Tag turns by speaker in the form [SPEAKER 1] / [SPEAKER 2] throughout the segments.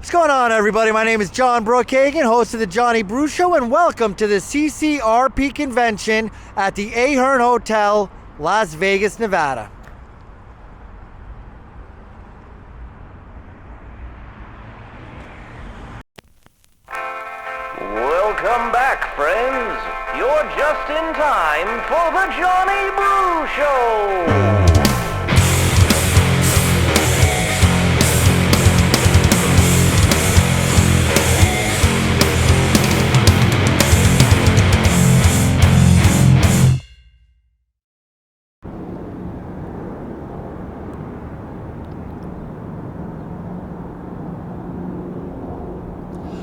[SPEAKER 1] What's going on, everybody? My name is John Brookhagen, host of the Johnny Brew Show, and welcome to the CCRP convention at the Ahern Hotel, Las Vegas, Nevada.
[SPEAKER 2] Welcome back, friends. You're just in time for the Johnny Brew Show.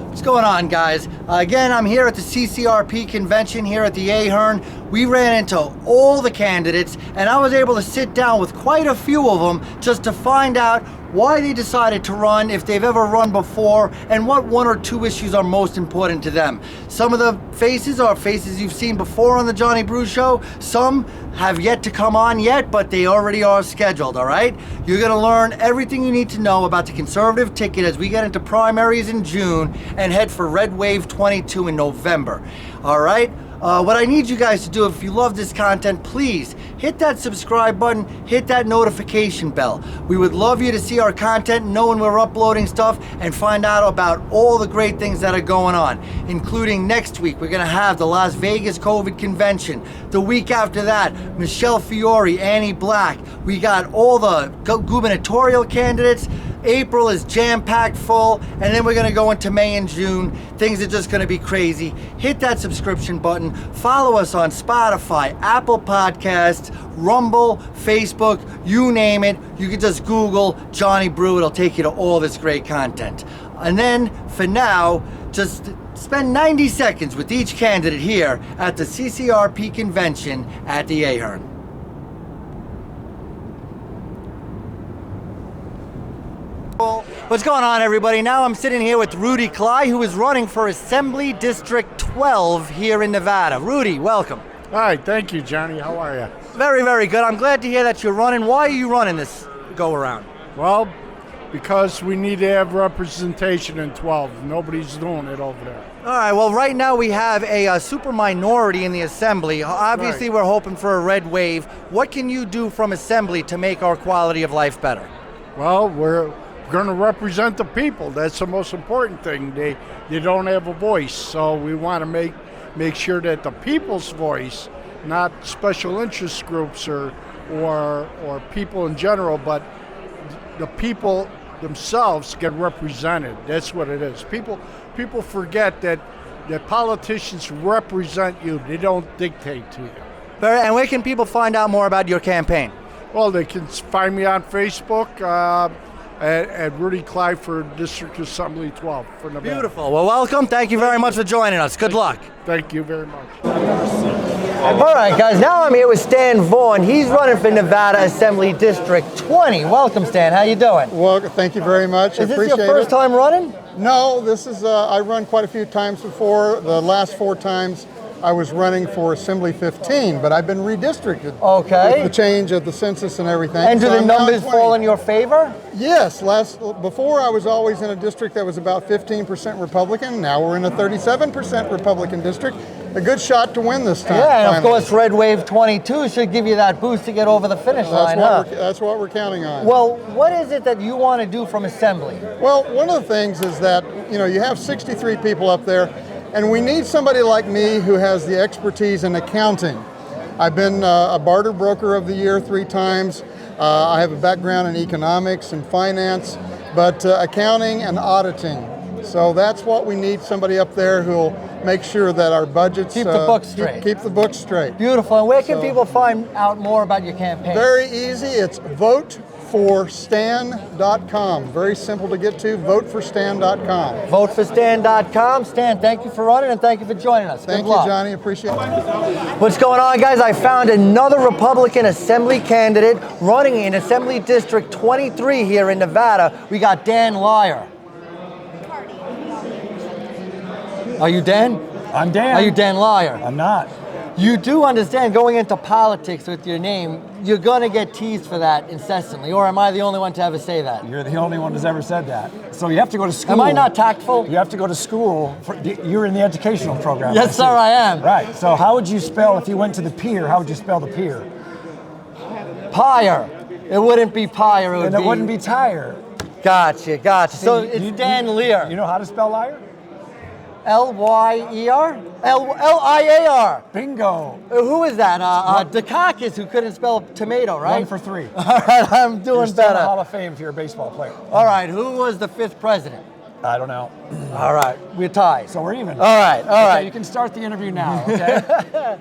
[SPEAKER 1] What's going on, guys? Again, I'm here at the CCRP convention here at the Ahern. We ran into all the candidates, and I was able to sit down with quite a few of them just to find out why they decided to run, if they've ever run before, and what one or two issues are most important to them. Some of the faces are faces you've seen before on the Johnny Brew Show. Some have yet to come on yet, but they already are scheduled, all right? You're gonna learn everything you need to know about the conservative ticket as we get into primaries in June and head for Red Wave 22 in November, all right? What I need you guys to do, if you love this content, please hit that subscribe button, hit that notification bell. We would love you to see our content, know when we're uploading stuff, and find out about all the great things that are going on, including next week. We're gonna have the Las Vegas COVID convention. The week after that, Michelle Fiore, Annie Black. We got all the gubernatorial candidates. April is jam-packed full, and then we're gonna go into May and June. Things are just gonna be crazy. Hit that subscription button. Follow us on Spotify, Apple Podcasts, Rumble, Facebook, you name it. You can just Google Johnny Brew. It'll take you to all this great content. And then, for now, just spend 90 seconds with each candidate here at the CCRP convention at the Ahern. What's going on, everybody? Now I'm sitting here with Rudy Clai, who is running for Assembly District 12 here in Nevada. Rudy, welcome.
[SPEAKER 3] Hi, thank you, Johnny. How are you?
[SPEAKER 1] Very, very good. I'm glad to hear that you're running. Why are you running this go-around?
[SPEAKER 3] Well, because we need to have representation in 12. Nobody's doing it over there.
[SPEAKER 1] All right, well, right now we have a super minority in the Assembly. Obviously, We're hoping for a red wave. What can you do from Assembly to make our quality of life better?
[SPEAKER 3] Well, we're going to represent the people. That's the most important thing. They don't have a voice, so we want to make sure that the people's voice, not special interest groups or people in general, but the people themselves get represented. That's what it is. People forget that politicians represent you. They don't dictate to you.
[SPEAKER 1] And where can people find out more about your campaign?
[SPEAKER 3] Well, they can find me on Facebook at Rudy Clai for District Assembly 12 for Nevada.
[SPEAKER 1] Beautiful. Well, welcome. Thank you very much for joining us. Good luck.
[SPEAKER 3] Thank you very much.
[SPEAKER 1] All right, guys. Now I'm here with Stan Vaughn. He's running for Nevada Assembly District 20. Welcome, Stan. How you doing?
[SPEAKER 4] Well, thank you very much.
[SPEAKER 1] Is this your first time running?
[SPEAKER 4] No, this is, I run quite a few times before. The last 4 times I was running for Assembly 15, but I've been redistricted.
[SPEAKER 1] Okay.
[SPEAKER 4] With the change of the census and everything.
[SPEAKER 1] And do the numbers fall in your favor?
[SPEAKER 4] Yes. Before I was always in a district that was about 15% Republican. Now we're in a 37% Republican district. A good shot to win this time.
[SPEAKER 1] Yeah, and
[SPEAKER 4] finally.
[SPEAKER 1] of course Red Wave 22 should give you that boost to get over the finish line,
[SPEAKER 4] That's what we're counting on.
[SPEAKER 1] Well, what is it that you want to do from Assembly?
[SPEAKER 4] Well, one of the things is that, you have 63 people up there, and we need somebody like me who has the expertise in accounting. I've been a barter broker of the year 3 times. I have a background in economics and finance, but accounting and auditing. So that's what we need, somebody up there who will make sure that our budgets
[SPEAKER 1] keep the books straight.
[SPEAKER 4] Keep the books straight.
[SPEAKER 1] Beautiful. And where can people find out more about your campaign?
[SPEAKER 4] Very easy. It's voteforstan.com. Very simple to get to, voteforstan.com.
[SPEAKER 1] Voteforstan.com. Stan, thank you for running and thank you for joining us.
[SPEAKER 4] Thank you, Johnny. Appreciate it.
[SPEAKER 1] What's going on, guys? I found another Republican Assembly candidate running in Assembly District 23 here in Nevada. We got Dan Dyer. Are you Dan?
[SPEAKER 5] I'm Dan.
[SPEAKER 1] Are you Dan Dyer?
[SPEAKER 5] I'm not.
[SPEAKER 1] You do understand going into politics with your name, you're going to get teased for that incessantly, or am I the only one to ever say that?
[SPEAKER 5] You're the only one who's ever said that. So you have to go to school.
[SPEAKER 1] Am I not tactful?
[SPEAKER 5] You have to go to school. You're in the educational program.
[SPEAKER 1] Yes, sir, I am.
[SPEAKER 5] Right. So how would you spell, if you went to the pier, how would you spell the pier?
[SPEAKER 1] Pyre. It wouldn't be pyre.
[SPEAKER 5] And it wouldn't be tire.
[SPEAKER 1] Gotcha. So it's Dan Lear.
[SPEAKER 5] You know how to spell liar?
[SPEAKER 1] L-Y-E-R? L-I-A-R.
[SPEAKER 5] Bingo.
[SPEAKER 1] Who is that? Dukakis, who couldn't spell tomato, right?
[SPEAKER 5] 1 for 3.
[SPEAKER 1] All right, I'm doing
[SPEAKER 5] You're still in the
[SPEAKER 1] better.
[SPEAKER 5] Hall of Fame if you're a baseball player.
[SPEAKER 1] All right, who was the 5th president?
[SPEAKER 5] I don't know.
[SPEAKER 1] All right, we're tied.
[SPEAKER 5] So we're even.
[SPEAKER 1] All right.
[SPEAKER 5] Okay, you can start the interview now, okay?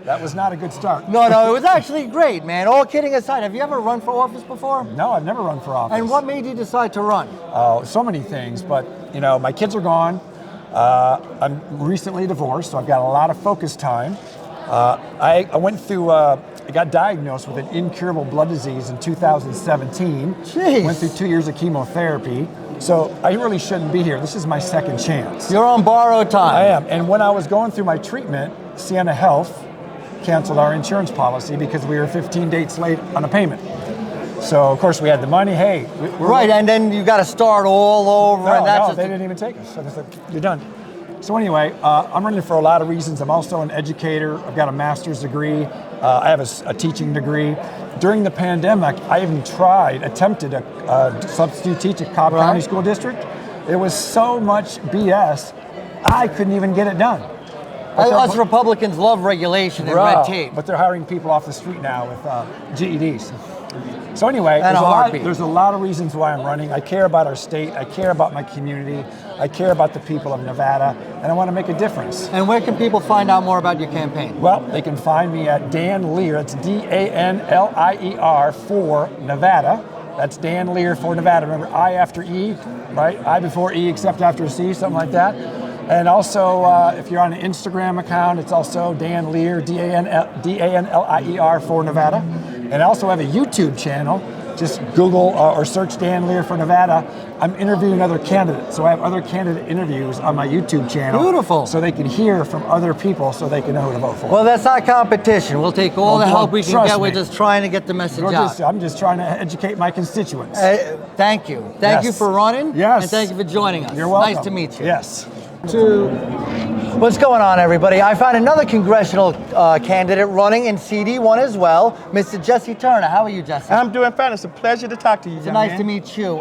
[SPEAKER 5] That was not a good start.
[SPEAKER 1] No, it was actually great, man. All kidding aside, have you ever run for office before?
[SPEAKER 5] No, I've never run for office.
[SPEAKER 1] And what made you decide to run?
[SPEAKER 5] Oh, so many things, but my kids are gone. I'm recently divorced, so I've got a lot of focus time. I went through, I got diagnosed with an incurable blood disease in 2017.
[SPEAKER 1] Jeez.
[SPEAKER 5] Went through 2 years of chemotherapy, so I really shouldn't be here. This is my second chance.
[SPEAKER 1] You're on borrowed time.
[SPEAKER 5] I am, and when I was going through my treatment, Sienna Health canceled our insurance policy because we were 15 days late on a payment. So, of course, we had the money. Hey, we're
[SPEAKER 1] right, and then you got to start all over. and that's
[SPEAKER 5] No, they didn't even take us. So they said, you're done. So anyway, I'm running for a lot of reasons. I'm also an educator. I've got a master's degree. I have a teaching degree. During the pandemic, I even attempted a substitute teach at Cobb County School District. It was so much BS, I couldn't even get it done.
[SPEAKER 1] Us Republicans love regulation and red tape.
[SPEAKER 5] But they're hiring people off the street now with GEDs. So anyway, there's a lot of reasons why I'm running. I care about our state. I care about my community. I care about the people of Nevada, and I want to make a difference.
[SPEAKER 1] And where can people find out more about your campaign?
[SPEAKER 5] Well, they can find me at Dan Lear. It's DANLIER for Nevada. That's Dan Lear for Nevada. Remember, I after E, right? I before E except after C, something like that. And also, if you're on an Instagram account, it's also Dan Lear, DANLIER for Nevada. And I also have a YouTube channel. Just Google or search Dan Lear for Nevada. I'm interviewing other candidates. So I have other candidate interviews on my YouTube channel.
[SPEAKER 1] Beautiful.
[SPEAKER 5] So they can hear from other people so they can know who to vote for.
[SPEAKER 1] Well, that's not competition. We'll take all the help we can get. We're just trying to get the message out.
[SPEAKER 5] I'm just trying to educate my constituents.
[SPEAKER 1] Thank you. Thank you for running.
[SPEAKER 5] Yes.
[SPEAKER 1] And thank you for joining us.
[SPEAKER 5] You're welcome.
[SPEAKER 1] Nice to meet you.
[SPEAKER 5] Yes.
[SPEAKER 1] What's going on, everybody? I found another congressional candidate running in CD1 as well, Mr. Jesse Turner. How are you, Jesse?
[SPEAKER 6] I'm doing fine. It's a pleasure to talk to you,
[SPEAKER 1] It's nice to meet you.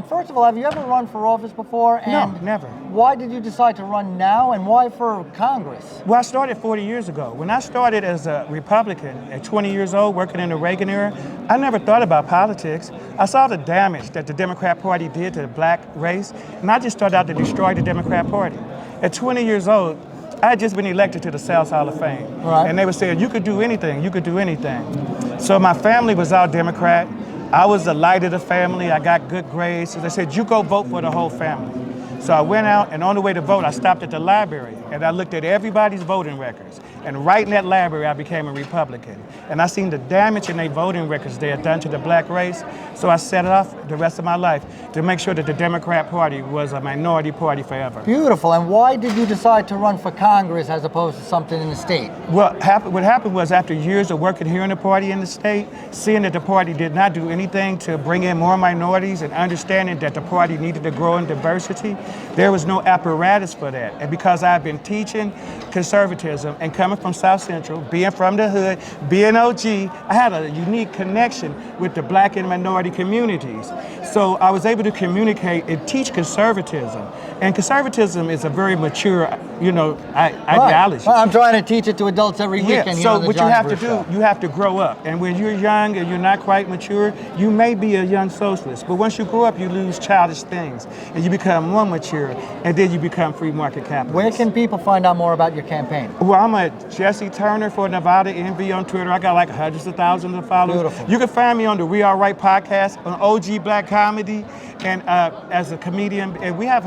[SPEAKER 1] First of all, have you ever run for office before?
[SPEAKER 6] No, never.
[SPEAKER 1] Why did you decide to run now, and why for Congress?
[SPEAKER 6] Well, I started 40 years ago. When I started as a Republican at 20 years old, working in the Reagan era, I never thought about politics. I saw the damage that the Democrat Party did to the black race, and I just started out to destroy the Democrat Party. At 20 years old, I had just been elected to the South Hall of Fame.
[SPEAKER 1] Right.
[SPEAKER 6] And they were saying, you could do anything, you could do anything. So my family was all Democrat. I was the light of the family. I got good grades. So they said, you go vote for the whole family. So I went out, and on the way to vote, I stopped at the library, and I looked at everybody's voting records. And right in that library, I became a Republican. And I seen the damage in their voting records they had done to the black race. So I set it off the rest of my life to make sure that the Democrat Party was a minority party forever.
[SPEAKER 1] Beautiful. And why did you decide to run for Congress as opposed to something in the state?
[SPEAKER 6] Well, what happened was after years of working here in the party in the state, seeing that the party did not do anything to bring in more minorities and understanding that the party needed to grow in diversity, there was no apparatus for that. And because I've been teaching conservatism and coming from South Central, being from the hood, being OG, I had a unique connection with the black and minority communities. So I was able to communicate and teach conservatism. And conservatism is a very mature, ideology.
[SPEAKER 1] Well, I'm trying to teach it to adults every weekend.
[SPEAKER 6] So what you have to do, you have to grow up. And when you're young and you're not quite mature, you may be a young socialist. But once you grow up, you lose childish things. And you become more mature. And then you become free market capitalist.
[SPEAKER 1] Where can people find out more about your campaign?
[SPEAKER 6] Well, I'm at Jesse Turner for Nevada NV on Twitter. I got like hundreds of thousands of followers.
[SPEAKER 1] Beautiful.
[SPEAKER 6] You can find me on the We Are Right podcast, on OG Black Comedy, and as a comedian, and we have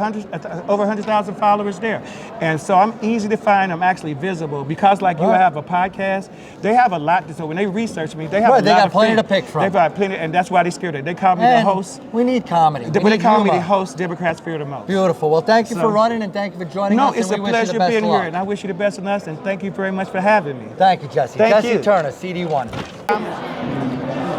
[SPEAKER 6] over 100,000 followers there. And so I'm easy to find. I'm actually visible because, like you have a podcast, they have a lot. So when they research me, they have a lot.
[SPEAKER 1] They got plenty
[SPEAKER 6] to
[SPEAKER 1] pick from.
[SPEAKER 6] They've got plenty, and that's why they scared it. They call me the host.
[SPEAKER 1] We need comedy.
[SPEAKER 6] They call me the host. Democrats fear the most.
[SPEAKER 1] Beautiful. Well, thank you for running and thank you for joining us.
[SPEAKER 6] No, it's a pleasure being here, and I wish you the best of us. And thank you very much for having me.
[SPEAKER 1] Thank you, Jesse.
[SPEAKER 6] Thank
[SPEAKER 1] Jesse
[SPEAKER 6] you.
[SPEAKER 1] Turner, CD1.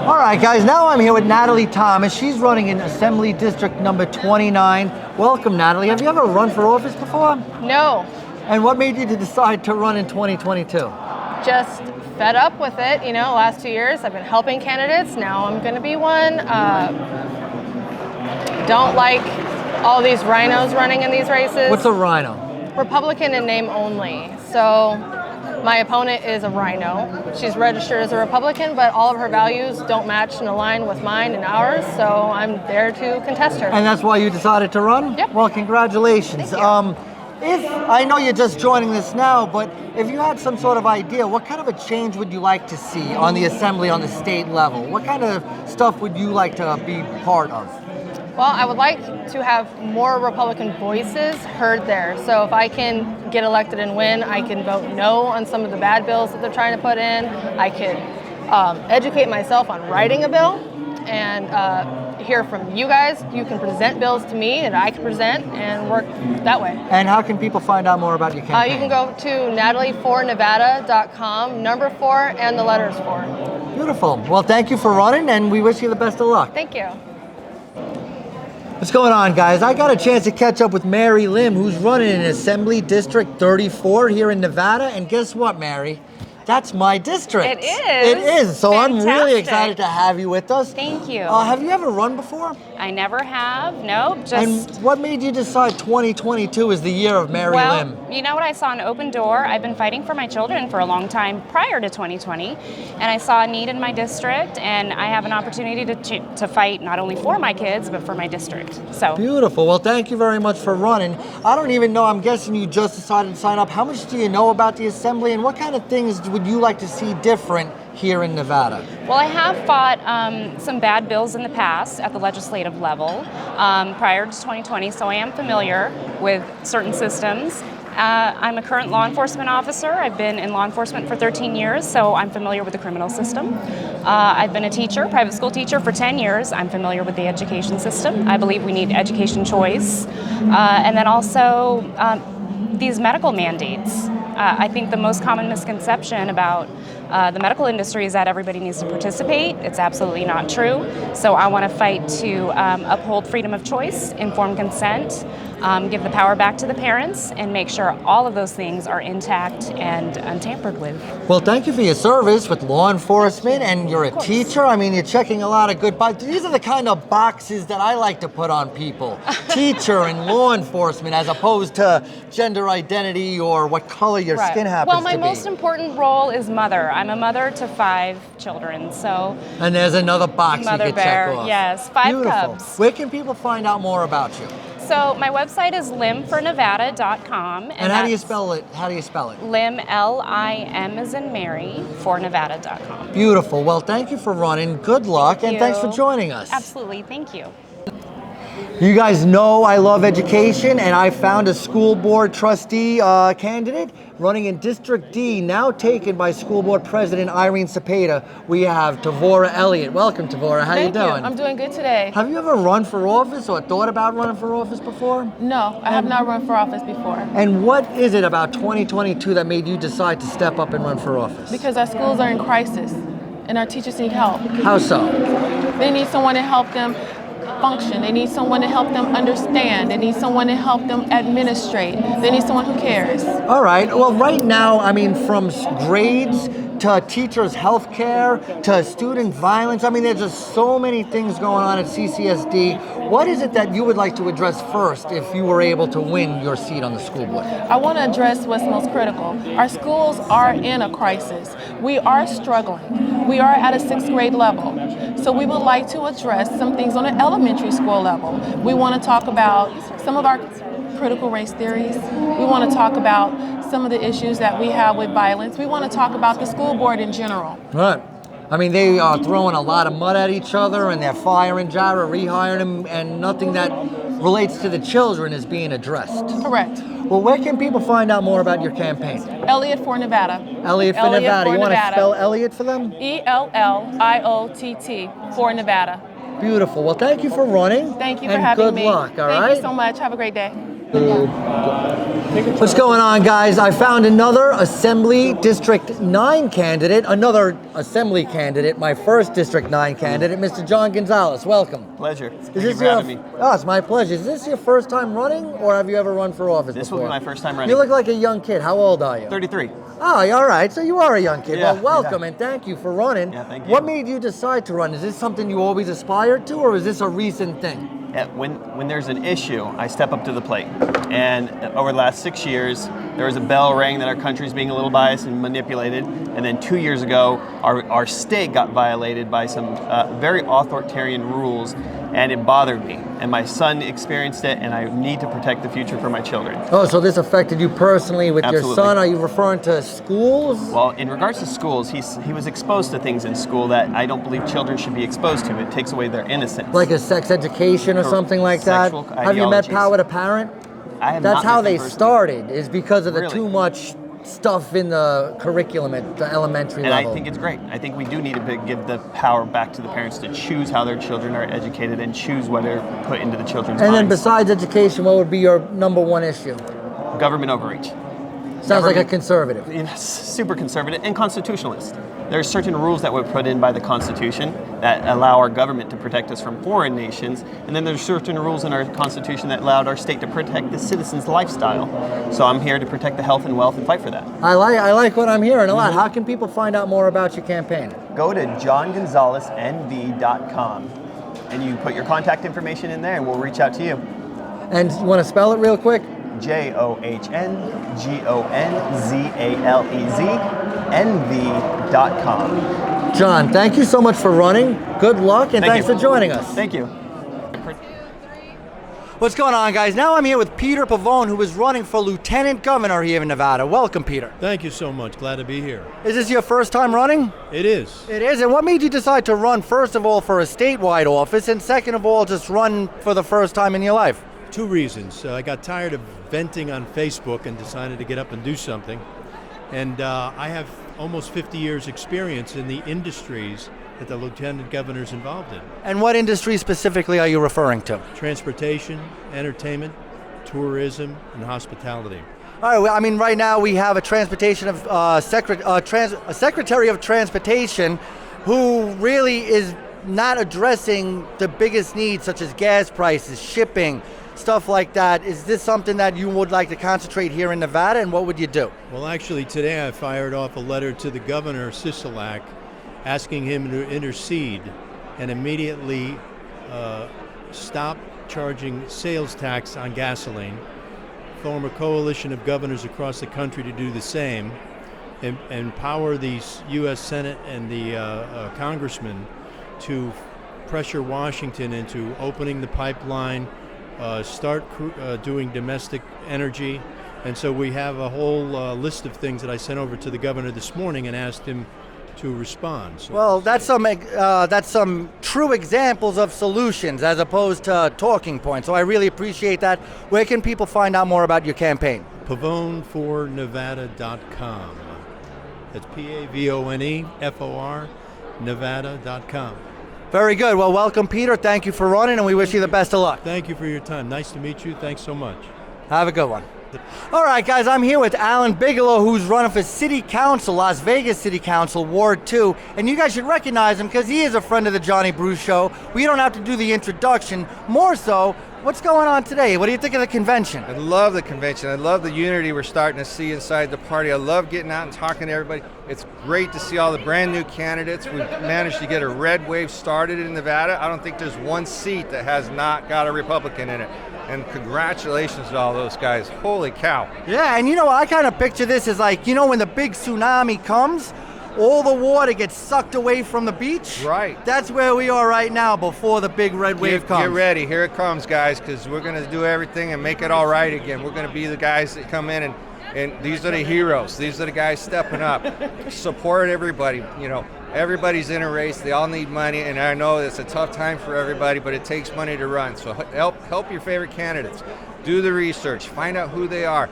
[SPEAKER 1] All right, guys, now I'm here with Natalie Thomas. She's running in Assembly District number 29. Welcome, Natalie. Have you ever run for office before?
[SPEAKER 7] No,
[SPEAKER 1] And what made you to decide to run in 2022?
[SPEAKER 7] just fed up with it. You know, last 2 years I've been helping candidates. Now I'm going to be one. Don't like all these rhinos running in these races.
[SPEAKER 1] What's a rhino?
[SPEAKER 7] Republican in name only. So my opponent is a rhino. She's registered as a Republican, but all of her values don't match and align with mine and ours. So I'm there to contest her.
[SPEAKER 1] And that's why you decided to run?
[SPEAKER 7] Yep.
[SPEAKER 1] Well, congratulations.
[SPEAKER 7] Thank you.
[SPEAKER 1] If I know you're just joining this now, but if you had some sort of idea, what kind of a change would you like to see on the assembly, on the state level? What kind of stuff would you like to be part of?
[SPEAKER 7] Well, I would like to have more Republican voices heard there. So if I can get elected and win, I can vote no on some of the bad bills that they're trying to put in. I could educate myself on writing a bill and hear from you guys. You can present bills to me that I can present and work that way.
[SPEAKER 1] And how can people find out more about your campaign?
[SPEAKER 7] You can go to nataliefornevada.com, number 4 and the letters 4.
[SPEAKER 1] Beautiful. Well, thank you for running, and we wish you the best of luck.
[SPEAKER 7] Thank you.
[SPEAKER 1] What's going on, guys? I got a chance to catch up with Mary Lim, who's running in Assembly District 34 here in Nevada. And guess what, Mary? That's my district.
[SPEAKER 8] It is.
[SPEAKER 1] It is. So I'm really
[SPEAKER 8] Fantastic.
[SPEAKER 1] excited to have you with us.
[SPEAKER 8] Thank you.
[SPEAKER 1] Have you ever run before?
[SPEAKER 8] I never have. No, just.
[SPEAKER 1] And what made you decide 2022 is the year of Mary Lim?
[SPEAKER 8] You know what? I saw an open door. I've been fighting for my children for a long time prior to 2020, and I saw a need in my district, and I have an opportunity to fight not only for my kids but for my district. So
[SPEAKER 1] Beautiful. Well, thank you very much for running. I don't even know. I'm guessing you just decided to sign up. How much do you know about the assembly, and what kind of things would you like to see different here in Nevada?
[SPEAKER 8] Well, I have fought some bad bills in the past at the legislative level prior to 2020, so I am familiar with certain systems. I'm a current law enforcement officer. I've been in law enforcement for 13 years, so I'm familiar with the criminal system. I've been a teacher, private school teacher for 10 years. I'm familiar with the education system. I believe we need education choice. And then also these medical mandates. I think the most common misconception about the medical industry is that everybody needs to participate. It's absolutely not true. So I want to fight to uphold freedom of choice, informed consent, give the power back to the parents, and make sure all of those things are intact and untampered with.
[SPEAKER 1] Well, thank you for your service with law enforcement, and you're a teacher. I mean, you're checking a lot of good boxes. These are the kind of boxes that I like to put on people. Teacher and law enforcement, as opposed to gender identity or what color your skin happens
[SPEAKER 8] well,
[SPEAKER 1] to
[SPEAKER 8] my
[SPEAKER 1] be.
[SPEAKER 8] most important role is mother. I'm a mother to 5 children, so.
[SPEAKER 1] And there's another box
[SPEAKER 8] Mother
[SPEAKER 1] you can
[SPEAKER 8] bear,
[SPEAKER 1] check off.
[SPEAKER 8] yes, 5
[SPEAKER 1] Beautiful.
[SPEAKER 8] cubs.
[SPEAKER 1] Where can people find out more about you?
[SPEAKER 8] So my website is limfornevada.com.
[SPEAKER 1] And how do you spell it? How do you spell it?
[SPEAKER 8] Lim, L-I-M as in Mary, for Nevada.com.
[SPEAKER 1] Beautiful. Well, thank you for running. Good luck, and thanks for joining us.
[SPEAKER 8] Absolutely, thank you.
[SPEAKER 1] You guys know I love education, and I found a school board trustee candidate running in District D, now taken by School Board President Irene Cepeda. We have Tavora Elliott. Welcome, Tavora. How you doing?
[SPEAKER 9] I'm doing good today.
[SPEAKER 1] Have you ever run for office or thought about running for office before?
[SPEAKER 9] No, I have not run for office before.
[SPEAKER 1] And what is it about 2022 that made you decide to step up and run for office?
[SPEAKER 9] Because our schools are in crisis and our teachers need help.
[SPEAKER 1] How so?
[SPEAKER 9] They need someone to help them function. They need someone to help them understand. They need someone to help them administrate. They need someone who cares.
[SPEAKER 1] All right. Well, right now, I mean, from grades to teachers' health care to student violence, I mean, there's just so many things going on at CCSD. What is it that you would like to address first if you were able to win your seat on the school board?
[SPEAKER 9] I want to address what's most critical. Our schools are in a crisis. We are struggling. We are at a 6th grade level. So we would like to address some things on an elementary school level. We want to talk about some of our critical race theories. We want to talk about some of the issues that we have with violence. We want to talk about the school board in general.
[SPEAKER 1] Right. I mean, they are throwing a lot of mud at each other, and they're firing Gyra, rehiring him, and nothing that relates to the children is being addressed.
[SPEAKER 9] Correct.
[SPEAKER 1] Well, where can people find out more about your campaign?
[SPEAKER 9] Elliott for Nevada.
[SPEAKER 1] Elliott for Nevada. You want to spell Elliott for them?
[SPEAKER 9] ELLIOTT for Nevada.
[SPEAKER 1] Beautiful. Well, thank you for running.
[SPEAKER 9] Thank you for having me.
[SPEAKER 1] And good luck, all right?
[SPEAKER 9] Thank you so much. Have a great day.
[SPEAKER 1] What's going on, guys? I found another Assembly District 9 candidate, another Assembly candidate, my first District 9 candidate, Mr. John Gonzalez. Welcome.
[SPEAKER 10] Pleasure.
[SPEAKER 1] Thank you for having me. Oh, it's my pleasure. Is this your first time running, or have you ever run for office
[SPEAKER 10] This
[SPEAKER 1] before?
[SPEAKER 10] will be my first time running.
[SPEAKER 1] You look like a young kid. How old are you?
[SPEAKER 10] 33.
[SPEAKER 1] Oh, all right. So you are a young kid.
[SPEAKER 10] Yeah,
[SPEAKER 1] Well, welcome and thank you for running.
[SPEAKER 10] Yeah, thank you.
[SPEAKER 1] What made you decide to run? Is this something you always aspired to, or is this a recent thing?
[SPEAKER 10] When there's an issue, I step up to the plate. And over the last 6 years, there was a bell rang that our country's being a little biased and manipulated. And then 2 years ago, our state got violated by some very authoritarian rules, and it bothered me. And my son experienced it, and I need to protect the future for my children.
[SPEAKER 1] Oh, so this affected you personally with
[SPEAKER 10] Absolutely.
[SPEAKER 1] your son? Are you referring to schools?
[SPEAKER 10] Well, in regards to schools, he was exposed to things in school that I don't believe children should be exposed to. It takes away their innocence.
[SPEAKER 1] Like a sex education or something like that?
[SPEAKER 10] Sexual
[SPEAKER 1] Have you met
[SPEAKER 10] ideologies.
[SPEAKER 1] Power to Parent?
[SPEAKER 10] I have
[SPEAKER 1] That's
[SPEAKER 10] not
[SPEAKER 1] how
[SPEAKER 10] met them
[SPEAKER 1] they
[SPEAKER 10] personally.
[SPEAKER 1] started, is because of the
[SPEAKER 10] Really?
[SPEAKER 1] too much stuff in the curriculum at the elementary
[SPEAKER 10] And
[SPEAKER 1] level.
[SPEAKER 10] I think it's great. I think we do need to give the power back to the parents to choose how their children are educated and choose what are put into the children's
[SPEAKER 1] And then
[SPEAKER 10] minds.
[SPEAKER 1] besides education, what would be your number one issue?
[SPEAKER 10] Government overreach.
[SPEAKER 1] Sounds like a conservative.
[SPEAKER 10] Yes, super conservative and constitutionalist. There are certain rules that were put in by the Constitution that allow our government to protect us from foreign nations, and then there's certain rules in our Constitution that allowed our state to protect the citizens' lifestyle. So I'm here to protect the health and wealth and fight for that.
[SPEAKER 1] I like what I'm hearing a lot. How can people find out more about your campaign?
[SPEAKER 10] Go to johngonzalesnv.com and you put your contact information in there and we'll reach out to you.
[SPEAKER 1] And you want to spell it real quick?
[SPEAKER 10] JOHNGONZALEZNV.com.
[SPEAKER 1] John, thank you so much for running. Good luck, and thanks for joining us.
[SPEAKER 10] Thank you.
[SPEAKER 1] What's going on, guys? Now I'm here with Peter Pavone, who is running for Lieutenant Governor here in Nevada. Welcome, Peter.
[SPEAKER 11] Thank you so much. Glad to be here.
[SPEAKER 1] Is this your first time running?
[SPEAKER 11] It is.
[SPEAKER 1] It is. And what made you decide to run, first of all, for a statewide office, and second of all, just run for the first time in your life?
[SPEAKER 11] Two reasons. I got tired of venting on Facebook and decided to get up and do something. And I have almost 50 years experience in the industries that the lieutenant governor's involved in.
[SPEAKER 1] And what industry specifically are you referring to?
[SPEAKER 11] Transportation, entertainment, tourism, and hospitality.
[SPEAKER 1] All right. Well, I mean, right now we have a transportation of a Secretary of Transportation who really is not addressing the biggest needs, such as gas prices, shipping, stuff like that. Is this something that you would like to concentrate here in Nevada, and what would you do?
[SPEAKER 11] Well, actually, today I fired off a letter to the governor, Sisolak, asking him to intercede and immediately stop charging sales tax on gasoline, form a coalition of governors across the country to do the same, and empower the U.S. Senate and the congressmen to pressure Washington into opening the pipeline, start doing domestic energy. And so we have a whole list of things that I sent over to the governor this morning and asked him to respond. So
[SPEAKER 1] well, that's some true examples of solutions as opposed to talking points. So I really appreciate that. Where can people find out more about your campaign?
[SPEAKER 11] PavoneForNevada.com. That's PAVONEFOR Nevada.com.
[SPEAKER 1] Very good. Well, welcome, Peter. Thank you for running, and we wish you the best of luck.
[SPEAKER 11] Thank you for your time. Nice to meet you. Thanks so much.
[SPEAKER 1] Have a good one. All right, guys, I'm here with Alan Bigelow, who's running for City Council, Las Vegas City Council, Ward 2. And you guys should recognize him because he is a friend of the Johnny Brew Show. We don't have to do the introduction. More so, what's going on today? What do you think of the convention?
[SPEAKER 12] I love the convention. I love the unity we're starting to see inside the party. I love getting out and talking to everybody. It's great to see all the brand new candidates. We've managed to get a red wave started in Nevada. I don't think there's one seat that has not got a Republican in it. And congratulations to all those guys. Holy cow.
[SPEAKER 1] Yeah, and you know, I kind of picture this as like, you know, when the big tsunami comes, all the water gets sucked away from the beach.
[SPEAKER 12] Right.
[SPEAKER 1] That's where we are right now before the big red wave comes.
[SPEAKER 12] Get ready. Here it comes, guys, because we're going to do everything and make it all right again. We're going to be the guys that come in and these are the heroes. These are the guys stepping up. Support everybody. You know, Everybody's in a race. They all need money, and I know it's a tough time for everybody, but it takes money to run. So help your favorite candidates. Do the research. Find out who they are.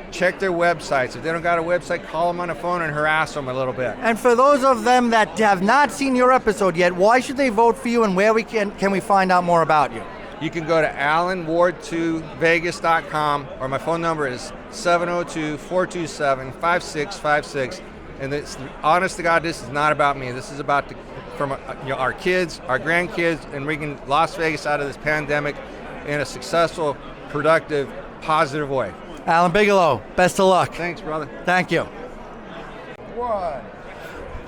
[SPEAKER 12] Check their websites. If they don't got a website, call them on the phone and harass them a little bit.
[SPEAKER 1] And for those of them that have not seen your episode yet, why should they vote for you, and where can we find out more about you?
[SPEAKER 12] You can go to allenward2vegas.com, or my phone number is 702-427-5656. And it's, honest to God, this is not about me. This is about our kids, our grandkids, and bringing Las Vegas out of this pandemic in a successful, productive, positive way.
[SPEAKER 1] Alan Bigelow, best of luck.
[SPEAKER 12] Thanks, brother.
[SPEAKER 1] Thank you.
[SPEAKER 12] What?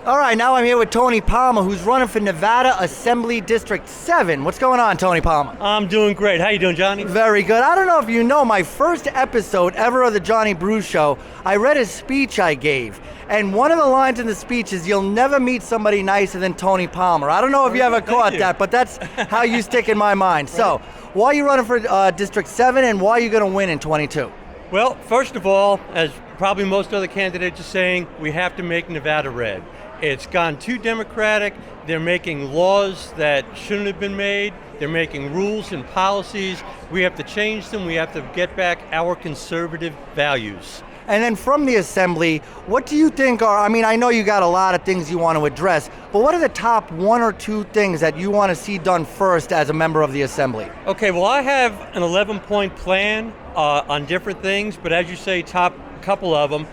[SPEAKER 1] All right, now I'm here with Tony Palmer, who's running for Nevada Assembly District 7. What's going on, Tony Palmer?
[SPEAKER 13] I'm doing great. How you doing, Johnny?
[SPEAKER 1] Very good. I don't know if you know, my first episode ever of the Johnny Brew Show, I read a speech I gave. And one of the lines in the speech is, "You'll never meet somebody nicer than Tony Palmer." I don't know if you ever caught that, but that's how you stick in my mind. Right. So, why are you running for District 7, and why are you going to win in 22?
[SPEAKER 13] Well, first of all, as probably most other candidates are saying, we have to make Nevada red. It's gone too Democratic. They're making laws that shouldn't have been made. They're making rules and policies. We have to change them. We have to get back our conservative values.
[SPEAKER 1] And then from the Assembly, what do you think are, I mean, I know you got a lot of things you want to address, but what are the top 1 or 2 things that you want to see done first as a member of the Assembly?
[SPEAKER 13] Okay, well, I have an 11-point plan on different things, but as you say, top couple of them.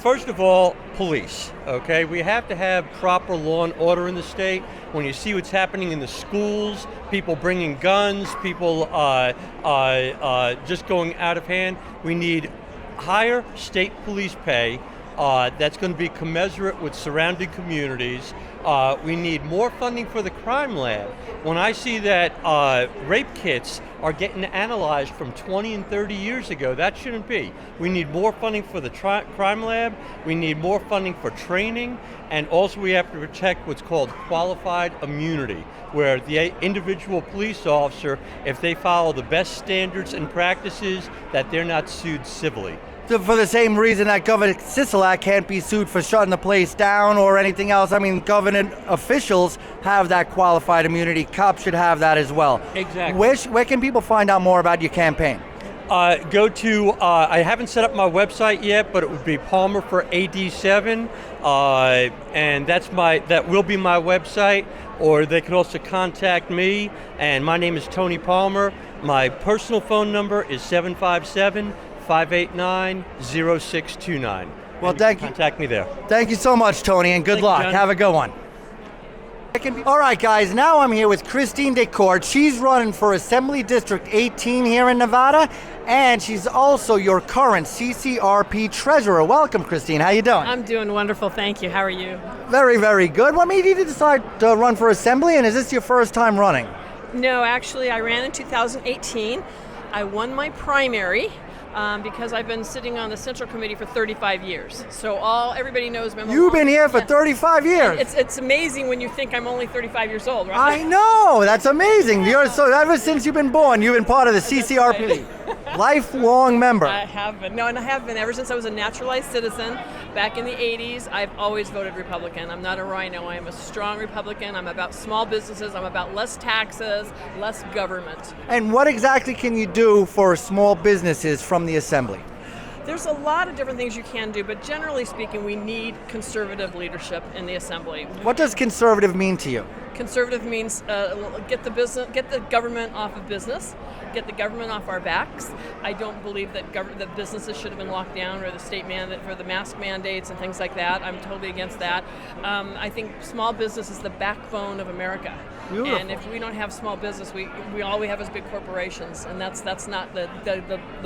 [SPEAKER 13] First of all, police, okay? We have to have proper law and order in the state. When you see what's happening in the schools, people bringing guns, people just going out of hand, we need higher state police pay that's going to be commensurate with surrounding communities. We need more funding for the crime lab. When I see that rape kits are getting analyzed from 20 and 30 years ago, that shouldn't be. We need more funding for the crime lab. We need more funding for training. And also we have to protect what's called qualified immunity, where the individual police officer, if they follow the best standards and practices, that they're not sued civilly.
[SPEAKER 1] For the same reason that Governor Sisolak can't be sued for shutting the place down or anything else. I mean, government officials have that qualified immunity. Cops should have that as well.
[SPEAKER 13] Exactly.
[SPEAKER 1] Where can people find out more about your campaign?
[SPEAKER 13] Go to, I haven't set up my website yet, but it would be Palmer for AD7, and that will be my website, or they could also contact me, and my name is Tony Palmer. My personal phone number is 757-589-0629.
[SPEAKER 1] Well, thank you.
[SPEAKER 13] Contact me there.
[SPEAKER 1] Thank you so much, Tony, and good luck.
[SPEAKER 13] John.
[SPEAKER 1] Have a good one. All right, guys, now I'm here with Christine Decourt. She's running for Assembly District 18 here in Nevada, and she's also your current CCRP treasurer. Welcome, Christine. How you doing?
[SPEAKER 14] I'm doing wonderful, thank you. How are you?
[SPEAKER 1] Very, very good. What made you decide to run for Assembly, and is this your first time running?
[SPEAKER 14] No, actually, I ran in 2018. I won my primary. Because I've been sitting on the Central Committee for 35 years. So everybody knows me.
[SPEAKER 1] You've been here for 35 years.
[SPEAKER 14] It's amazing when you think I'm only 35 years old, right?
[SPEAKER 1] I know, that's amazing. So ever since you've been born, you've been part of the CCRP. Lifelong member.
[SPEAKER 14] I have been. No, and I have been ever since I was a naturalized citizen back in the 80s. I've always voted Republican. I'm not a rhino. I am a strong Republican. I'm about small businesses. I'm about less taxes, less government.
[SPEAKER 1] And what exactly can you do for small businesses from the Assembly?
[SPEAKER 14] There's a lot of different things you can do, but generally speaking, we need conservative leadership in the Assembly.
[SPEAKER 1] What does conservative mean to you?
[SPEAKER 14] Conservative means get the government off of business, get the government off our backs. I don't believe that businesses should have been locked down, or the state mandate for the mask mandates and things like that. I'm totally against that. I think small business is the backbone of America.
[SPEAKER 1] Beautiful.
[SPEAKER 14] And if we don't have small business, we all we have is big corporations, and that's not the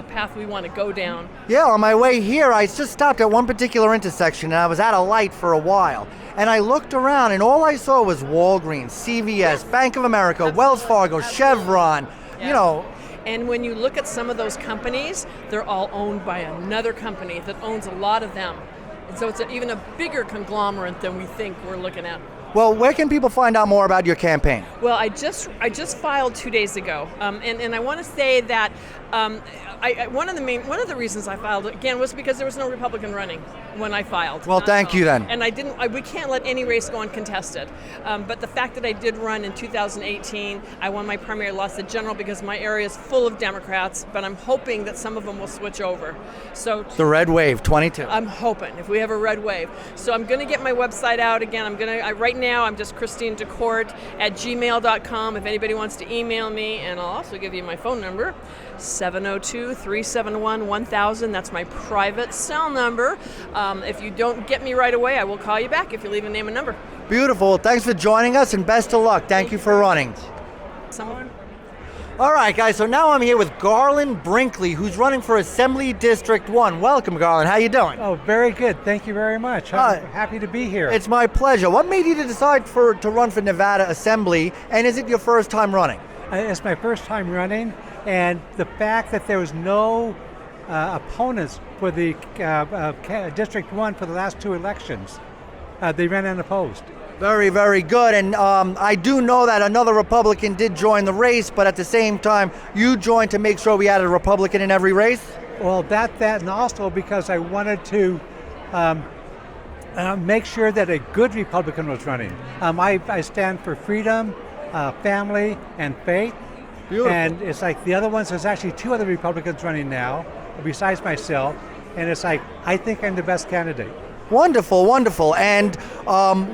[SPEAKER 14] path we want to go down.
[SPEAKER 1] Yeah, on my way here, I just stopped at one particular intersection, and I was at a light for a while. And I looked around, and all I saw was Walgreens, CVS, Bank of America, Wells Fargo, Chevron, you know.
[SPEAKER 14] And when you look at some of those companies, they're all owned by another company that owns a lot of them. And so it's even a bigger conglomerate than we think we're looking at.
[SPEAKER 1] Well, where can people find out more about your campaign?
[SPEAKER 14] Well, I just filed 2 days ago, and I want to say that One of the reasons I filed again was because there was no Republican running when I filed.
[SPEAKER 1] Well, thank you then.
[SPEAKER 14] And we can't let any race go uncontested. But the fact that I did run in 2018, I won my primary, lost the general because my area is full of Democrats, but I'm hoping that some of them will switch over. So
[SPEAKER 1] The red wave, 22.
[SPEAKER 14] I'm hoping if we have a red wave. So I'm going to get my website out again. Right now I'm just christinedecourt@gmail.com if anybody wants to email me, and I'll also give you my phone number, 702-371-1000. That's my private cell number. If you don't get me right away, I will call you back if you leave a name and number.
[SPEAKER 1] Beautiful. Thanks for joining us and best of luck. Thank you for running.
[SPEAKER 14] Someone?
[SPEAKER 1] All right, guys, so now I'm here with Garland Brinkley, who's running for Assembly District 1. Welcome, Garland. How you doing?
[SPEAKER 15] Oh, very good. Thank you very much. I'm happy to be here.
[SPEAKER 1] It's my pleasure. What made you decide to run for Nevada Assembly, and is it your first time running?
[SPEAKER 15] It's my first time running, and the fact that there was no opponents for the District 1 for the last two elections, they ran unopposed.
[SPEAKER 1] Very, very good. And I do know that another Republican did join the race, but at the same time, you joined to make sure we had a Republican in every race?
[SPEAKER 15] Well, that, and also because I wanted to make sure that a good Republican was running. I stand for freedom, family, and faith.
[SPEAKER 1] Beautiful.
[SPEAKER 15] And it's like the other ones, there's actually two other Republicans running now, besides myself, and it's like, I think I'm the best candidate.
[SPEAKER 1] Wonderful, wonderful. And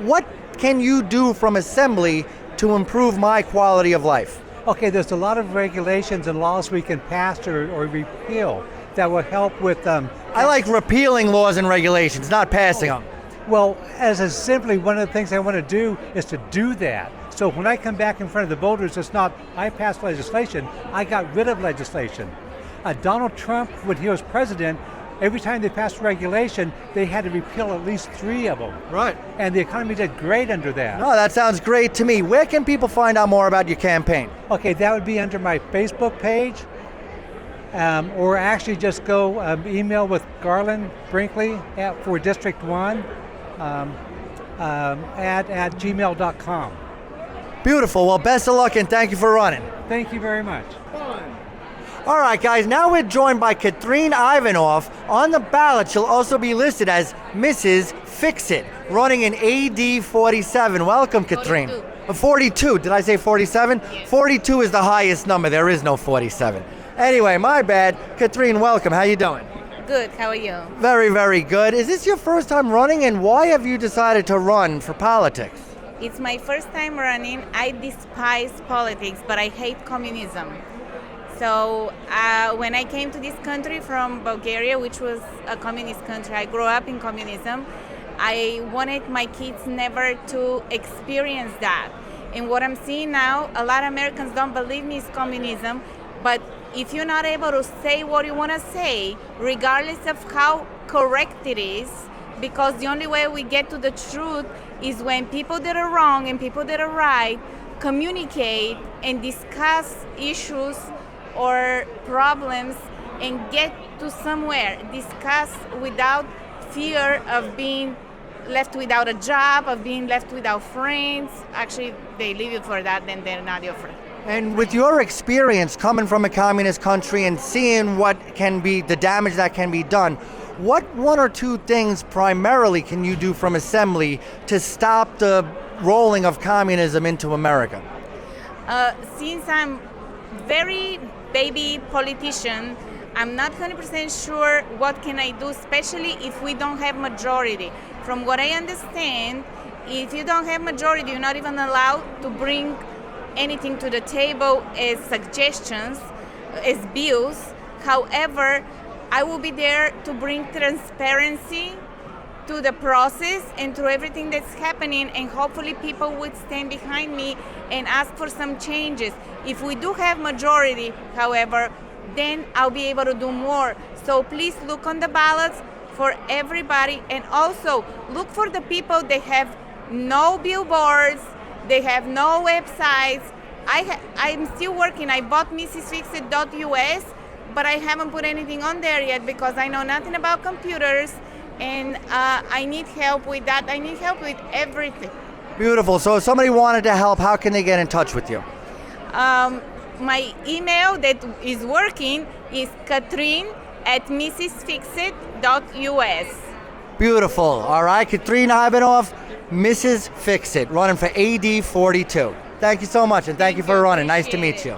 [SPEAKER 1] what can you do from Assembly to improve my quality of life?
[SPEAKER 15] Okay, there's a lot of regulations and laws we can pass or repeal that will help with...
[SPEAKER 1] I like repealing laws and regulations, not passing them.
[SPEAKER 15] Well, as simply one of the things I want to do is to do that. So when I come back in front of the voters, it's not I passed legislation, I got rid of legislation. Donald Trump, when he was president, every time they passed regulation, they had to repeal at least 3 of them.
[SPEAKER 1] Right.
[SPEAKER 15] And the economy did great under that.
[SPEAKER 1] No, that sounds great to me. Where can people find out more about your campaign?
[SPEAKER 15] Okay, that would be under my Facebook page, or actually just go email with Garland Brinkley for District 1 at gmail.com.
[SPEAKER 1] Beautiful. Well, best of luck and thank you for running.
[SPEAKER 15] Thank you very much.
[SPEAKER 1] All right, guys, now we're joined by Katrine Ivanoff. On the ballot, she'll also be listed as Mrs. Fix-It, running in AD 47. Welcome, Katrine. 42. Did I say 47? Yes. 42 is the highest number. There is no 47. Anyway, my bad. Katrine, welcome. How you doing?
[SPEAKER 16] Good. How are you?
[SPEAKER 1] Very, very good. Is this your first time running, and why have you decided to run for politics?
[SPEAKER 16] It's my first time running. I despise politics, but I hate communism. So when I came to this country from Bulgaria, which was a communist country, I grew up in communism, I wanted my kids never to experience that. And what I'm seeing now, a lot of Americans don't believe me is communism, but if you're not able to say what you want to say, regardless of how correct it is, because the only way we get to the truth is when people that are wrong and people that are right communicate and discuss issues or problems and get to somewhere, discuss without fear of being left without a job, of being left without friends. Actually, they leave you for that, then they're not your friend.
[SPEAKER 1] And with your experience coming from a communist country and seeing what can be, the damage that can be done, what 1 or 2 things primarily can you do from Assembly to stop the rolling of communism into America?
[SPEAKER 16] Since I'm very baby politician, I'm not 100% sure what can I do, especially if we don't have majority. From what I understand, if you don't have majority, you're not even allowed to bring anything to the table as suggestions, as bills. However, I will be there to bring transparency to the process and to everything that's happening, and hopefully people would stand behind me and ask for some changes. If we do have majority, however, then I'll be able to do more. So please look on the ballots for everybody, and also look for the people that have no billboards, they have no websites. I'm still working. I bought MrsFixit.us, but I haven't put anything on there yet because I know nothing about computers, and I need help with that. I need help with everything.
[SPEAKER 1] Beautiful. So if somebody wanted to help, how can they get in touch with you?
[SPEAKER 16] My email that is working is Catherine@mrsfixit.us.
[SPEAKER 1] Beautiful. All right, Catherine Ivanov, Mrs. Fixit, running for AD 42. Thank you so much, and thank you for running. Nice to meet you.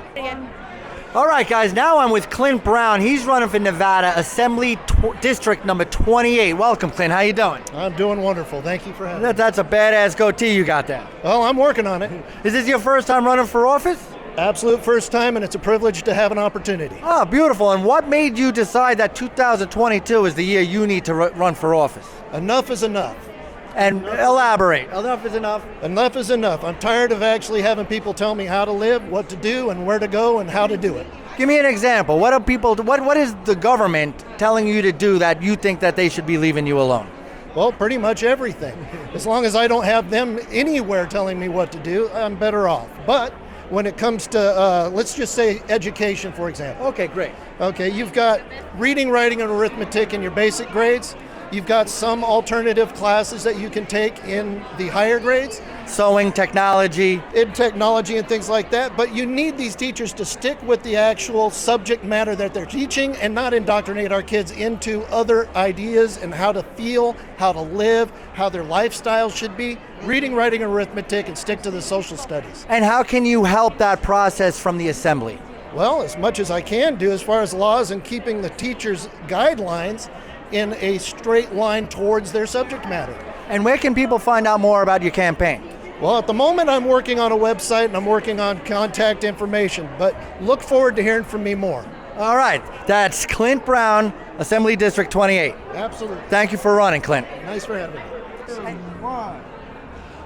[SPEAKER 1] All right, guys, now I'm with Clint Brown. He's running for Nevada Assembly District number 28. Welcome, Clint. How you doing?
[SPEAKER 17] I'm doing wonderful. Thank you for having me.
[SPEAKER 1] That's a badass goatee you got there.
[SPEAKER 17] Well, I'm working on it.
[SPEAKER 1] Is this your first time running for office?
[SPEAKER 17] Absolute first time, and it's a privilege to have an opportunity.
[SPEAKER 1] Oh, beautiful. And what made you decide that 2022 is the year you need to run for office?
[SPEAKER 17] Enough is enough.
[SPEAKER 1] And elaborate. Enough is enough.
[SPEAKER 17] Enough is enough. I'm tired of actually having people tell me how to live, what to do, and where to go, and how to do it.
[SPEAKER 1] Give me an example. What is the government telling you to do that you think that they should be leaving you alone?
[SPEAKER 17] Well, pretty much everything. As long as I don't have them anywhere telling me what to do, I'm better off. But when it comes to, let's just say education, for example.
[SPEAKER 1] Okay, great.
[SPEAKER 17] Okay, you've got reading, writing, and arithmetic in your basic grades. You've got some alternative classes that you can take in the higher grades.
[SPEAKER 1] Sewing, technology.
[SPEAKER 17] In technology and things like that. But you need these teachers to stick with the actual subject matter that they're teaching and not indoctrinate our kids into other ideas and how to feel, how to live, how their lifestyle should be. Reading, writing, arithmetic, and stick to the social studies.
[SPEAKER 1] And how can you help that process from the assembly?
[SPEAKER 17] Well, as much as I can do as far as laws and keeping the teachers' guidelines in a straight line towards their subject matter.
[SPEAKER 1] And where can people find out more about your campaign?
[SPEAKER 17] Well, at the moment I'm working on a website and I'm working on contact information, but look forward to hearing from me more.
[SPEAKER 1] All right, that's Clint Brown, Assembly District 28.
[SPEAKER 17] Absolutely.
[SPEAKER 1] Thank you for running, Clint.
[SPEAKER 17] Nice for having me.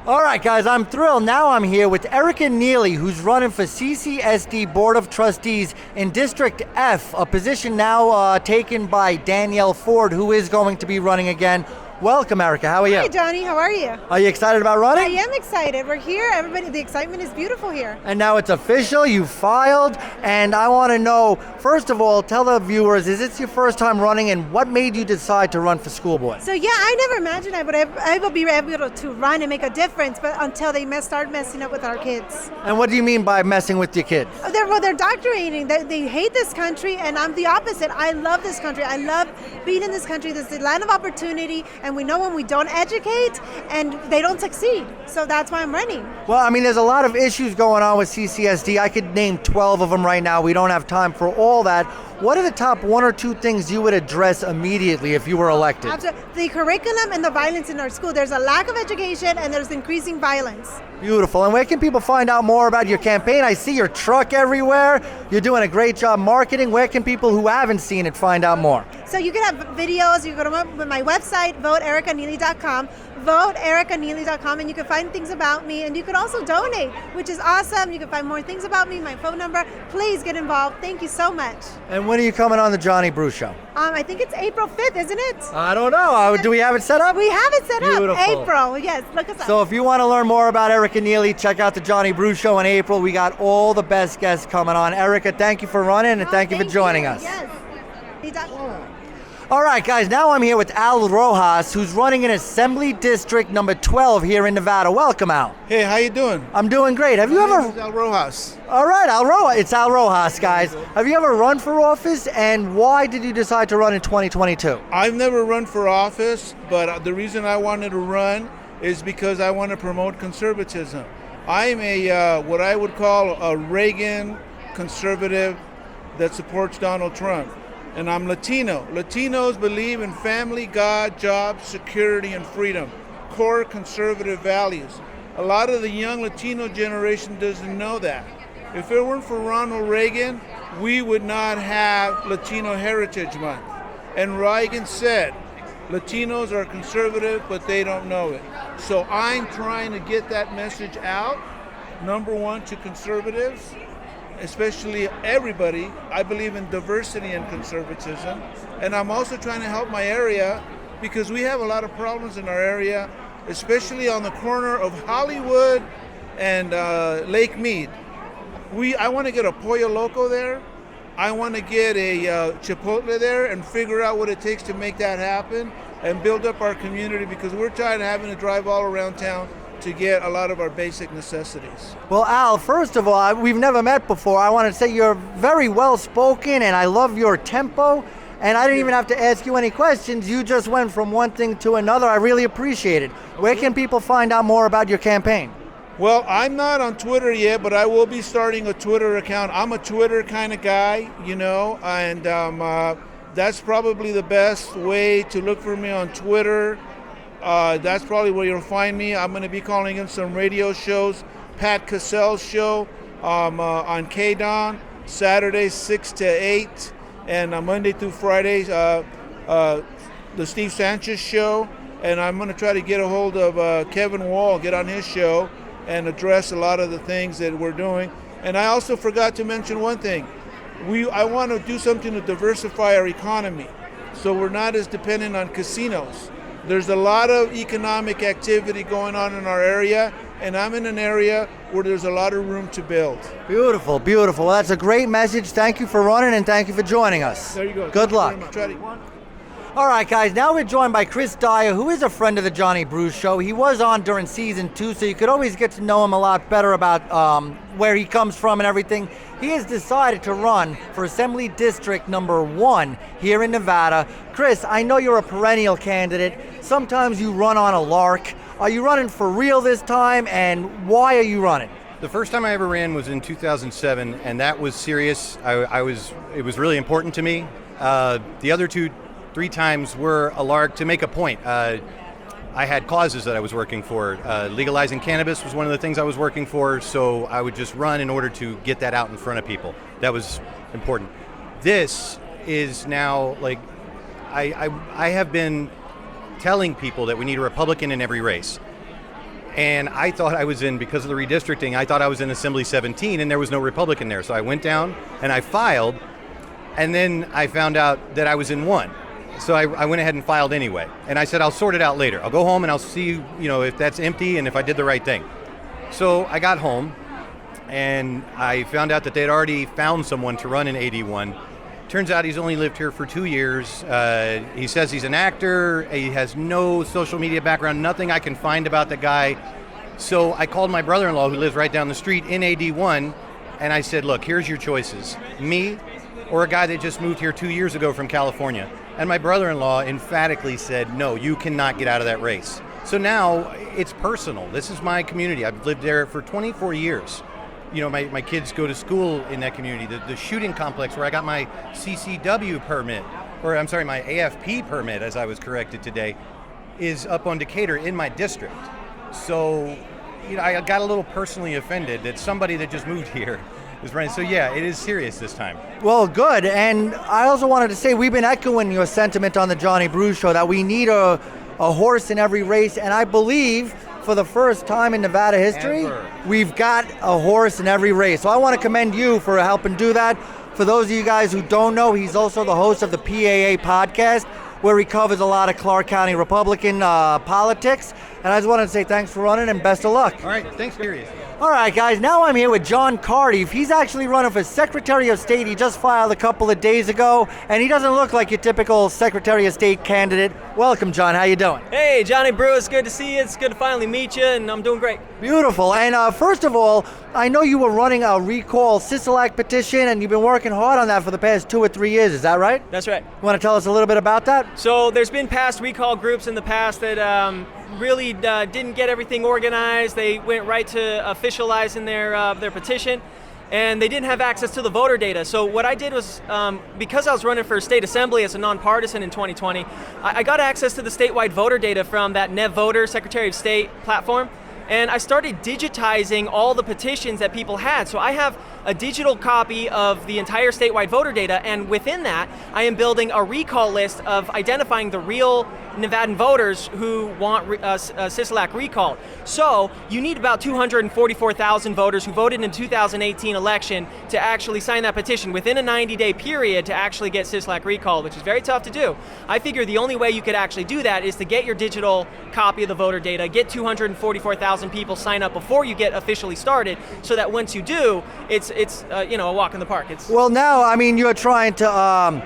[SPEAKER 1] All right, guys, I'm thrilled. Now I'm here with Erica Neely, who's running for CCSD Board of Trustees in District F, a position now taken by Danielle Ford, who is going to be running again. Welcome, Erica. How are you?
[SPEAKER 18] Hi, Johnny. How are you?
[SPEAKER 1] Are you excited about running?
[SPEAKER 18] I am excited. We're here. Everybody, the excitement is beautiful here.
[SPEAKER 1] And now it's official. You filed, and I want to know, first of all, tell the viewers, is this your first time running, and what made you decide to run for school board?
[SPEAKER 18] So yeah, I never imagined I would be able to run and make a difference, but until they start messing up with our kids.
[SPEAKER 1] And what do you mean by messing with your kids?
[SPEAKER 18] They're indoctrinating. They hate this country, and I'm the opposite. I love this country. I love being in this country. This is the land of opportunity, and we know when we don't educate, and they don't succeed. So that's why I'm running.
[SPEAKER 1] Well, I mean, there's a lot of issues going on with CCSD. I could name 12 of them right now. We don't have time for all that. What are the top one or two things you would address immediately if you were elected?
[SPEAKER 18] Absolutely. The curriculum and the violence in our school. There's a lack of education and there's increasing violence.
[SPEAKER 1] Beautiful. And where can people find out more about your campaign? I see your truck everywhere. You're doing a great job marketing. Where can people who haven't seen it find out more?
[SPEAKER 18] So you can have videos. You go to my website, voteericaneely.com, voteericaneely.com, and you can find things about me. And you can also donate, which is awesome. You can find more things about me, my phone number. Please get involved. Thank you so much.
[SPEAKER 1] And when are you coming on the Johnny Brew Show?
[SPEAKER 18] I think it's April 5th, isn't it?
[SPEAKER 1] I don't know. Do we have it set up?
[SPEAKER 18] We have it set
[SPEAKER 1] Beautiful.
[SPEAKER 18] up. April, yes. Look us up.
[SPEAKER 1] So if you want to learn more about Erica Neely, check out the Johnny Brew Show in April. We got all the best guests coming on. Erica, thank you for running, and thank you for joining us.
[SPEAKER 18] Yes.
[SPEAKER 1] All right, guys, now I'm here with Al Rojas, who's running in Assembly District number 12 here in Nevada. Welcome, Al.
[SPEAKER 19] Hey, how you doing?
[SPEAKER 1] I'm doing great. Have you ever...
[SPEAKER 19] Al Rojas.
[SPEAKER 1] All right, Al Rojas. It's Al Rojas, guys. Have you ever run for office, and why did you decide to run in 2022?
[SPEAKER 19] I've never run for office, but the reason I wanted to run is because I want to promote conservatism. I'm a what I would call a Reagan conservative that supports Donald Trump. And I'm Latino. Latinos believe in family, God, jobs, security, and freedom, core conservative values. A lot of the young Latino generation doesn't know that. If it weren't for Ronald Reagan, we would not have Latino Heritage Month. And Reagan said, Latinos are conservative, but they don't know it. So I'm trying to get that message out, number one, to conservatives, especially everybody. I believe in diversity and conservatism. And I'm also trying to help my area because we have a lot of problems in our area, especially on the corner of Hollywood and Lake Mead. I want to get a Pollo Loco there. I want to get a Chipotle there and figure out what it takes to make that happen and build up our community because we're tired of having to drive all around town to get a lot of our basic necessities.
[SPEAKER 1] Well, Al, first of all, we've never met before. I want to say you're very well spoken, and I love your tempo. And I didn't even have to ask you any questions. You just went from one thing to another. I really appreciate it. Where can people find out more about your campaign?
[SPEAKER 19] Well, I'm not on Twitter yet, but I will be starting a Twitter account. I'm a Twitter kind of guy, and that's probably the best way to look for me on Twitter. That's probably where you'll find me. I'm going to be calling in some radio shows. Pat Cassell's show on KDON, Saturdays 6 to 8. And on Monday through Fridays, the Steve Sanchez show. And I'm going to try to get a hold of Kevin Wall, get on his show, and address a lot of the things that we're doing. And I also forgot to mention one thing. I want to do something to diversify our economy so we're not as dependent on casinos. There's a lot of economic activity going on in our area, and I'm in an area where there's a lot of room to build.
[SPEAKER 1] Beautiful, beautiful. Well, that's a great message. Thank you for running, and thank you for joining us.
[SPEAKER 19] There you go.
[SPEAKER 1] Good luck.
[SPEAKER 19] All
[SPEAKER 1] right, guys, now we're joined by Chris Dyer, who is a friend of the Johnny Brew Show. He was on during season 2, so you could always get to know him a lot better about where he comes from and everything. He has decided to run for Assembly District number 1 here in Nevada. Chris, I know you're a perennial candidate. Sometimes you run on a lark. Are you running for real this time, and why are you running?
[SPEAKER 20] The first time I ever ran was in 2007, and that was serious. It was really important to me. The other 3 times were a lark to make a point. I had causes that I was working for. Legalizing cannabis was one of the things I was working for, so I would just run in order to get that out in front of people. That was important. This is now, like, I have been telling people that we need a Republican in every race. And I thought I was in, because of the redistricting, I thought I was in Assembly 17 and there was no Republican there. So I went down and I filed, and then I found out that I was in 1. So I went ahead and filed anyway. And I said, I'll sort it out later. I'll go home and I'll see, if that's empty and if I did the right thing. So I got home and I found out that they'd already found someone to run in 81. Turns out he's only lived here for 2 years. He says he's an actor. He has no social media background, nothing I can find about the guy. So I called my brother-in-law, who lives right down the street in AD1, and I said, look, here's your choices. Me or a guy that just moved here 2 years ago from California. And my brother-in-law emphatically said, no, you cannot get out of that race. So now it's personal. This is my community. I've lived there for 24 years. My kids go to school in that community. The shooting complex where I got my CCW permit, my AFP permit, as I was corrected today, is up on Decatur in my district. So, I got a little personally offended that somebody that just moved here is running. So yeah, it is serious this time.
[SPEAKER 1] Well, good. And I also wanted to say we've been echoing your sentiment on the Johnny Brew Show that we need a horse in every race, and I believe for the first time in Nevada history, we've got a horse in every race. So I want to commend you for helping do that. For those of you guys who don't know, he's also the host of the PAA podcast, where he covers a lot of Clark County Republican politics. And I just wanted to say thanks for running and best of luck.
[SPEAKER 20] All right, thanks, Curious.
[SPEAKER 1] All right, guys, now I'm here with John Cardiff. He's actually running for Secretary of State. He just filed a couple of days ago, and he doesn't look like your typical Secretary of State candidate. Welcome, John. How you doing?
[SPEAKER 21] Hey, Johnny Brew. It's good to see you. It's good to finally meet you, and I'm doing great.
[SPEAKER 1] Beautiful. And first of all, I know you were running a recall Sisolak petition, and you've been working hard on that for the past 2 or 3 years. Is that right?
[SPEAKER 21] That's right.
[SPEAKER 1] You want to tell us a little bit about that?
[SPEAKER 21] So there's been past recall groups in the past that really didn't get everything organized. They went right to officializing their petition, and they didn't have access to the voter data. So what I did was, because I was running for state assembly as a nonpartisan in 2020, I got access to the statewide voter data from that NevVoter Secretary of State platform, and I started digitizing all the petitions that people had. So I have a digital copy of the entire statewide voter data, and within that, I am building a recall list of identifying the real Nevadan voters who want Sisolak recalled. So you need about 244,000 voters who voted in the 2018 election to actually sign that petition within a 90-day period to actually get Sisolak recalled, which is very tough to do. I figure the only way you could actually do that is to get your digital copy of the voter data, get 244,000 people sign up before you get officially started, so that once you do, it's a walk in the park.
[SPEAKER 1] Well, now, I mean, you're trying to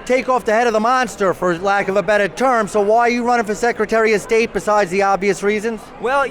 [SPEAKER 1] take off the head of the monster, for lack of a better term. So why are you running for Secretary of State besides the obvious reasons?
[SPEAKER 21] Well,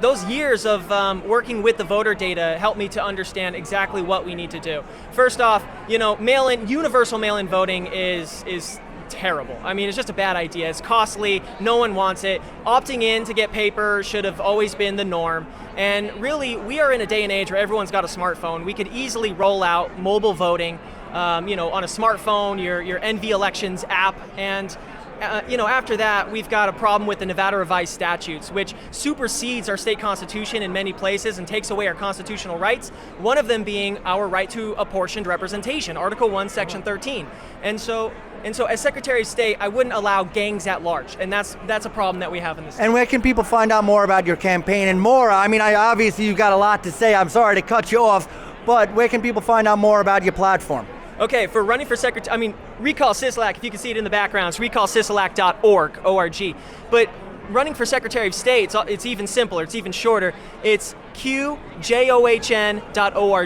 [SPEAKER 21] those years of working with the voter data helped me to understand exactly what we need to do. First off, universal mail-in voting is terrible. I mean, it's just a bad idea. It's costly. No one wants it. Opting in to get paper should have always been the norm. And really, we are in a day and age where everyone's got a smartphone. We could easily roll out mobile voting, on a smartphone, your NV Elections app, and after that, we've got a problem with the Nevada revised statutes, which supersedes our state constitution in many places and takes away our constitutional rights, one of them being our right to apportioned representation, Article 1, Section 13. And so as Secretary of State, I wouldn't allow gangs at large, and that's a problem that we have in this state.
[SPEAKER 1] And where can people find out more about your campaign? And more, obviously you've got a lot to say. I'm sorry to cut you off, but where can people find out more about your platform?
[SPEAKER 21] Okay, for running for secretary, recall Sisolak, if you can see it in the background, it's recallsisolak.org, O-R-G. But running for Secretary of State, it's even simpler, it's even shorter. It's qjohn.org,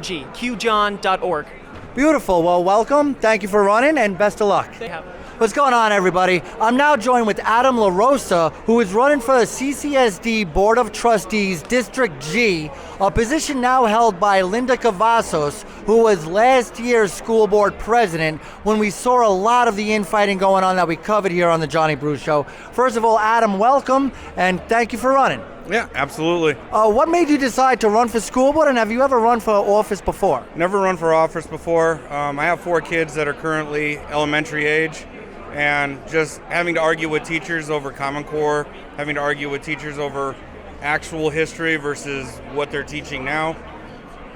[SPEAKER 21] qjohn.org.
[SPEAKER 1] Beautiful. Well, welcome. Thank you for running, and best of luck. What's going on, everybody? I'm now joined with Adam LaRosa, who is running for the CCSD Board of Trustees, District G, a position now held by Linda Cavazos, who was last year's school board president, when we saw a lot of the infighting going on that we covered here on the Johnny Brew Show. First of all, Adam, welcome, and thank you for running.
[SPEAKER 2] Yeah, absolutely.
[SPEAKER 1] What made you decide to run for school board, and have you ever run for office before?
[SPEAKER 2] Never run for office before. I have 4 kids that are currently elementary age, and just having to argue with teachers over Common Core, having to argue with teachers over actual history versus what they're teaching now,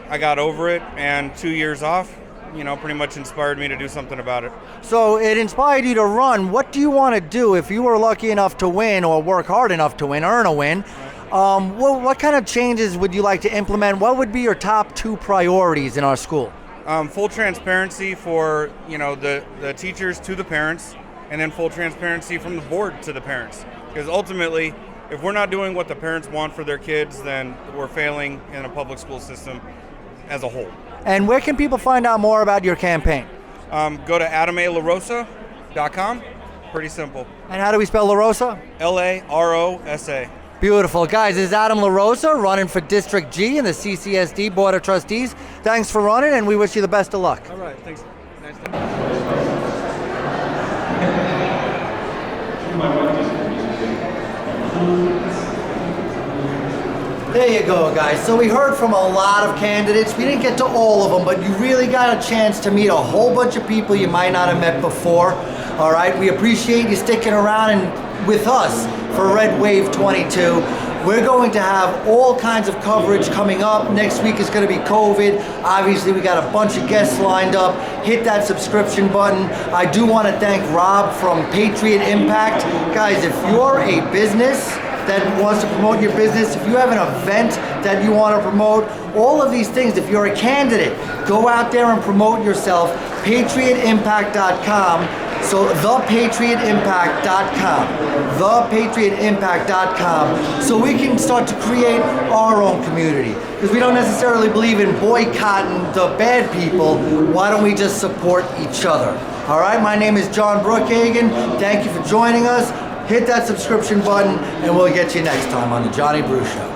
[SPEAKER 2] I got over it, and 2 years off, pretty much inspired me to do something about it.
[SPEAKER 1] So it inspired you to run. What do you want to do if you were lucky enough to win, or work hard enough to win, earn a win? What kind of changes would you like to implement? What would be your top 2 priorities in our school?
[SPEAKER 2] Full transparency for the teachers to the parents, and then full transparency from the board to the parents. Because ultimately, if we're not doing what the parents want for their kids, then we're failing in a public school system as a whole.
[SPEAKER 1] And where can people find out more about your campaign?
[SPEAKER 2] Go to adamalarosa.com. Pretty simple.
[SPEAKER 1] And how do we spell LaRosa?
[SPEAKER 2] LaRosa.
[SPEAKER 1] Beautiful. Guys, this is Adam LaRosa running for District G in the CCSD Board of Trustees. Thanks for running, and we wish you the best of luck.
[SPEAKER 2] All right, thanks. Nice to
[SPEAKER 1] There you go, guys. So we heard from a lot of candidates. We didn't get to all of them, but you really got a chance to meet a whole bunch of people you might not have met before. All right, we appreciate you sticking around and with us for Red Wave 22. We're going to have all kinds of coverage coming up. Next week is going to be COVID. Obviously, we got a bunch of guests lined up. Hit that subscription button. I do want to thank Rob from Patriot Impact. Guys, if you're a business that wants to promote your business, if you have an event that you want to promote, all of these things, if you're a candidate, go out there and promote yourself. PatriotImpact.com. So thepatriotimpact.com, thepatriotimpact.com, so we can start to create our own community. Because we don't necessarily believe in boycotting the bad people. Why don't we just support each other? All right, my name is John Brookhagen. Thank you for joining us. Hit that subscription button, and we'll get you next time on the Johnny Brew Show.